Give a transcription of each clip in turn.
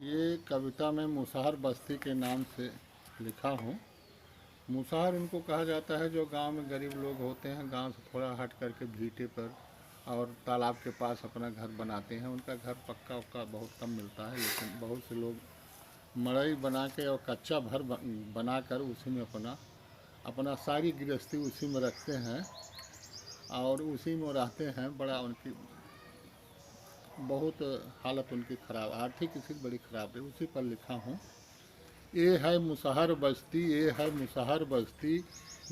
ये कविता मैं मुसहर बस्ती के नाम से लिखा हूँ। मुसहर उनको कहा जाता है जो गांव में गरीब लोग होते हैं, गांव से थोड़ा हट करके भीटे पर और तालाब के पास अपना घर बनाते हैं। उनका घर पक्का उक्का बहुत कम मिलता है, लेकिन बहुत से लोग मड़ई बना के और कच्चा घर बना कर उसी में अपना अपना सारी गृहस्थी उसी में रखते हैं और उसी में रहते हैं। बड़ा उनकी बहुत हालत उनकी खराब, आर्थिक स्थिति बड़ी खराब है। उसी पर लिखा हूँ। ये है मुसहर बस्ती, ये है मुसहर बस्ती,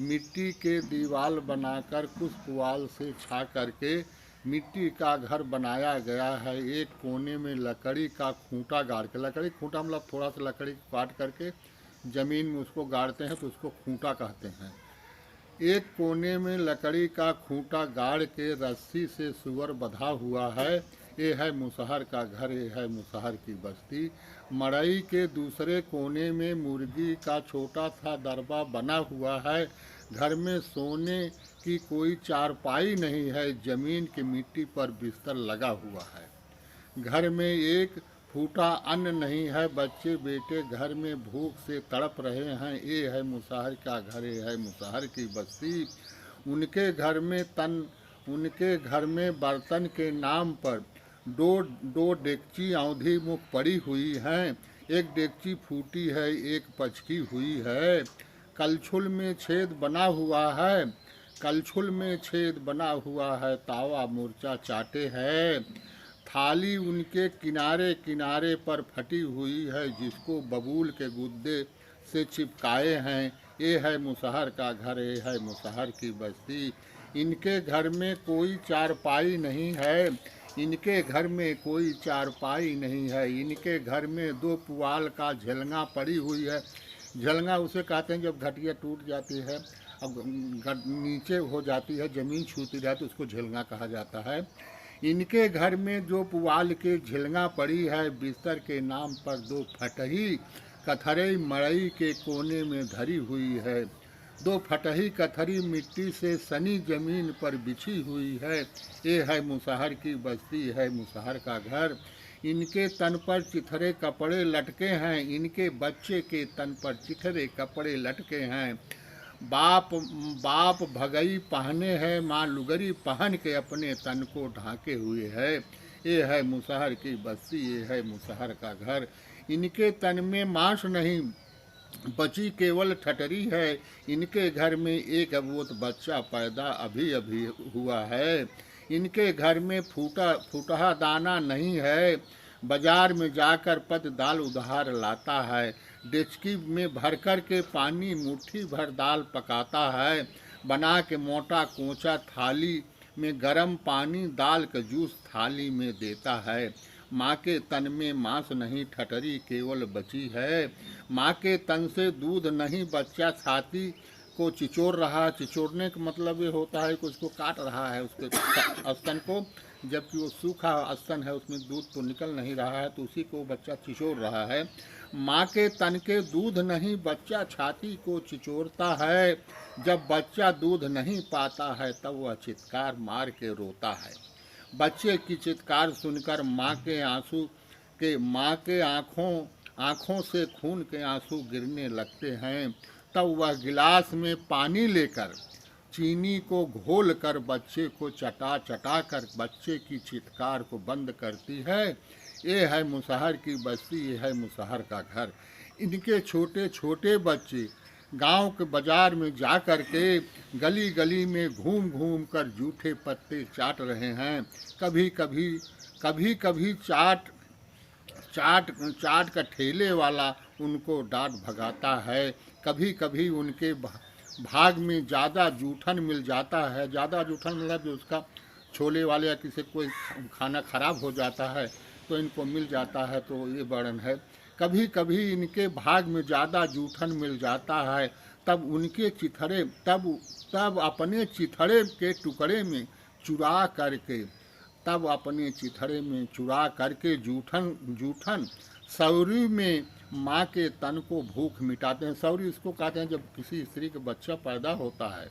मिट्टी के दीवाल बनाकर कुछ पुआल से छा करके मिट्टी का घर बनाया गया है। एक कोने में लकड़ी का खूंटा गाड़ के, लकड़ी खूंटा मतलब थोड़ा सा लकड़ी काट करके ज़मीन में उसको गाड़ते हैं तो उसको खूंटा कहते हैं। एक कोने में लकड़ी का खूंटा गाड़ के रस्सी से सुअर बंधा हुआ है। ये है मुसहर का घर, ये है मुसहर की बस्ती। मड़ई के दूसरे कोने में मुर्गी का छोटा सा दरबा बना हुआ है। घर में सोने की कोई चारपाई नहीं है, जमीन की मिट्टी पर बिस्तर लगा हुआ है। घर में एक फूटा अन्न नहीं है, बच्चे बेटे घर में भूख से तड़प रहे हैं। ये है मुसहर का घर, ये है मुसहर की बस्ती। उनके घर में उनके घर में बर्तन के नाम पर दो दो डेगची औंधी मुख पड़ी हुई हैं। एक डेगची फूटी है, एक पचकी हुई है। कलछुल में छेद बना हुआ है, कलछुल में छेद बना हुआ है, तावा मूर्छा चाटे है। थाली उनके किनारे किनारे पर फटी हुई है, जिसको बबूल के गुद्दे से चिपकाए हैं। ये है मुसहर का घर, ये है मुसहर की बस्ती। इनके घर में कोई चारपाई नहीं है, इनके घर में कोई चारपाई नहीं है। इनके घर में दो पुआल का झलंगा पड़ी हुई है। झलंगा उसे कहते हैं जब घटिया टूट जाती है, अब नीचे हो जाती है, ज़मीन छूती जाती है, उसको झलंगा कहा जाता है। इनके घर में जो पुआल के झिलंगा पड़ी है, बिस्तर के नाम पर दो फटही कथरई मड़ई के कोने में धरी हुई है। दो फटही कथरी मिट्टी से सनी जमीन पर बिछी हुई है। ये है मुसहर की बस्ती, है मुसहर का घर। इनके तन पर चिथरे कपड़े लटके हैं, इनके बच्चे के तन पर चिथरे कपड़े लटके हैं। बाप बाप भगई पहने है, माँ लुगरी पहन के अपने तन को ढांके हुए है। ये है मुसहर की बस्ती, ये है मुसहर का घर। इनके तन में मांस नहीं, बची केवल ठटरी है। इनके घर में एक अबोध बच्चा पैदा अभी अभी हुआ है। इनके घर में फूटा दाना नहीं है, बाजार में जाकर पद दाल उधार लाता है। डेचकी में भर कर के पानी मुट्ठी भर दाल पकाता है। बना के मोटा कोंचा थाली में गरम पानी दाल का जूस थाली में देता है। माँ के तन में मांस नहीं, ठटरी केवल बची है। माँ के तन से दूध नहीं, बच्चा छाती को चिचोर रहा। चिचोरने का मतलब ये होता है कि उसको काट रहा है, उसके स्तन को, जबकि वो सूखा स्तन है, उसमें दूध तो निकल नहीं रहा है, तो उसी को बच्चा चिचोर रहा है। माँ के तन के दूध नहीं, बच्चा छाती को चिचोरता है। जब बच्चा दूध नहीं पाता है तब वह चित्कार मार के रोता है। बच्चे की चित्कार सुनकर माँ के आँखों से खून के आंसू गिरने लगते हैं। तब वह गिलास में पानी लेकर चीनी को घोल कर बच्चे को चटा चटा कर बच्चे की चित्कार को बंद करती है। ये है मुसहर की बस्ती, ये है मुसहर का घर। इनके छोटे छोटे बच्चे गांव के बाजार में जा कर के गली गली में घूम घूम कर जूठे पत्ते चाट रहे हैं। कभी कभी चाट चाट चाट का ठेले वाला उनको डांट भगाता है। कभी कभी उनके भाग में ज़्यादा जूठन मिल जाता है। ज़्यादा जूठन मतलब जो उसका छोले वाले या किसी कोई खाना खराब हो जाता है तो इनको मिल जाता है, तो ये वर्णन है। कभी कभी इनके भाग में ज़्यादा जूठन मिल जाता है, तब उनके चिथड़े तब अपने चिथड़े के टुकड़े में चुरा करके अपने चिथड़े में चुरा करके जूठन सौरी में माँ के तन को भूख मिटाते हैं। सौरी इसको कहते हैं जब किसी स्त्री का बच्चा पैदा होता है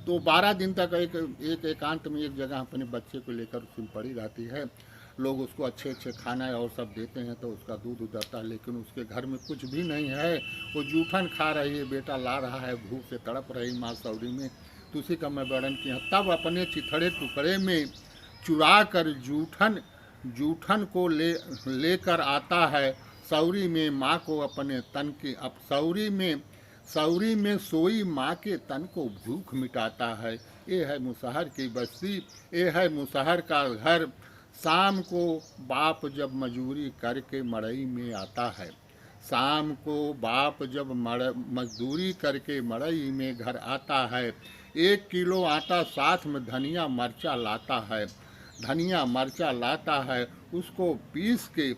तो 12 दिन तक एक एकांत में एक जगह अपने बच्चे को लेकर उसमें पड़ी रहती है। लोग उसको अच्छे अच्छे खाना और सब देते हैं तो उसका दूध उतरता है, लेकिन उसके घर में कुछ भी नहीं है। वो जूठन खा रही है, बेटा ला रहा है, भूख से तड़प रही माँ सौरी में। तो उसी का मैं वर्णन किया। तब अपने चिथड़े टुकड़े में चुरा कर जूठन जूठन को लेकर आता है सौरी में माँ को अपने तन की। अब सौरी में सोई माँ के तन को भूख मिटाता है। ये है मुसहर की बस्ती, ये है मुसहर का घर। शाम को बाप जब मजदूरी करके मड़ई में आता है, शाम को बाप जब मजदूरी करके मड़ई में घर आता है, 1 किलो आटा साथ में धनिया मरचा लाता है। धनिया मरचा लाता है, उसको पीस के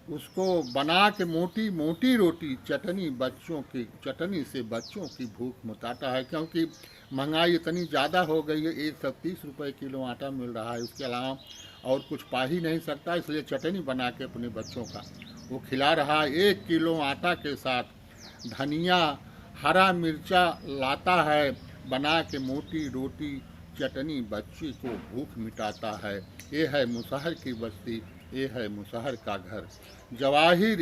उसको बना के मोटी मोटी रोटी चटनी से बच्चों की भूख मिटाता है। क्योंकि महंगाई इतनी ज़्यादा हो गई है, 130 रुपये किलो आटा मिल रहा है, उसके अलावा और कुछ पा ही नहीं सकता, इसलिए चटनी बना के अपने बच्चों का वो खिला रहा है। 1 किलो आटा के साथ धनिया हरा मिर्चा लाता है, बना के मोटी रोटी चटनी बच्ची को भूख मिटाता है। ये है मुसहर की बस्ती, ये है मुसहर का घर। जवाहिर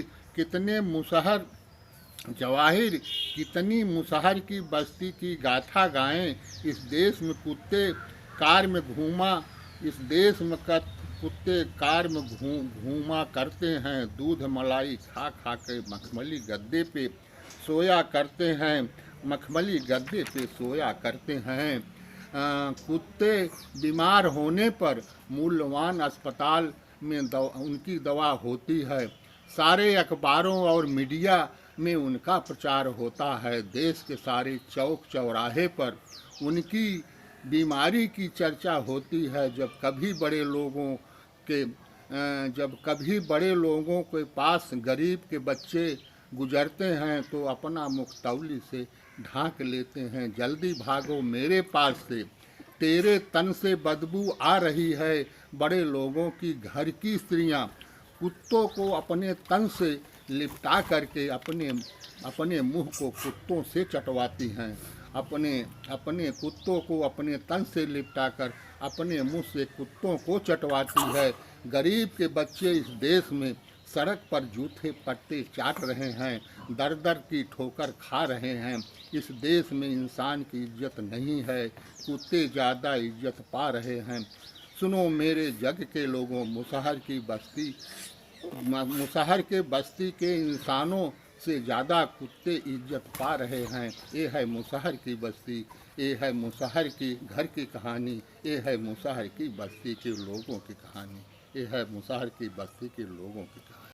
कितनी मुसहर की बस्ती की गाथा गाएं। इस देश में कुत्ते कार में घूमा करते हैं। दूध मलाई खा खा के मखमली गद्दे पे सोया करते हैं। कुत्ते बीमार होने पर मूल्यवान अस्पताल में उनकी दवा होती है। सारे अखबारों और मीडिया में उनका प्रचार होता है। देश के सारे चौक चौराहे पर उनकी बीमारी की चर्चा होती है। जब कभी बड़े लोगों के पास गरीब के बच्चे गुजरते हैं तो अपना मुख तौली से ढांक लेते हैं। जल्दी भागो मेरे पास से, तेरे तन से बदबू आ रही है। बड़े लोगों की घर की स्त्रियां कुत्तों को अपने तन से लिपटा करके अपने मुंह को कुत्तों से चटवाती हैं। अपने कुत्तों को अपने तन से लिपटा कर अपने मुंह से कुत्तों को चटवाती है। गरीब के बच्चे इस देश में सड़क पर जूठे पट्टे चाट रहे हैं, दर दर की ठोकर खा रहे हैं। इस देश में इंसान की इज्जत नहीं है, कुत्ते ज़्यादा इज्जत पा रहे हैं। सुनो मेरे जग के लोगों, मुसहर के बस्ती के इंसानों से ज़्यादा कुत्ते इज्जत पा रहे हैं। ये है मुसहर की बस्ती, ये है मुसहर की घर की कहानी, ये है मुसहर की बस्ती के लोगों की कहानी, ये है मुसहर की बस्ती के लोगों की कहानी।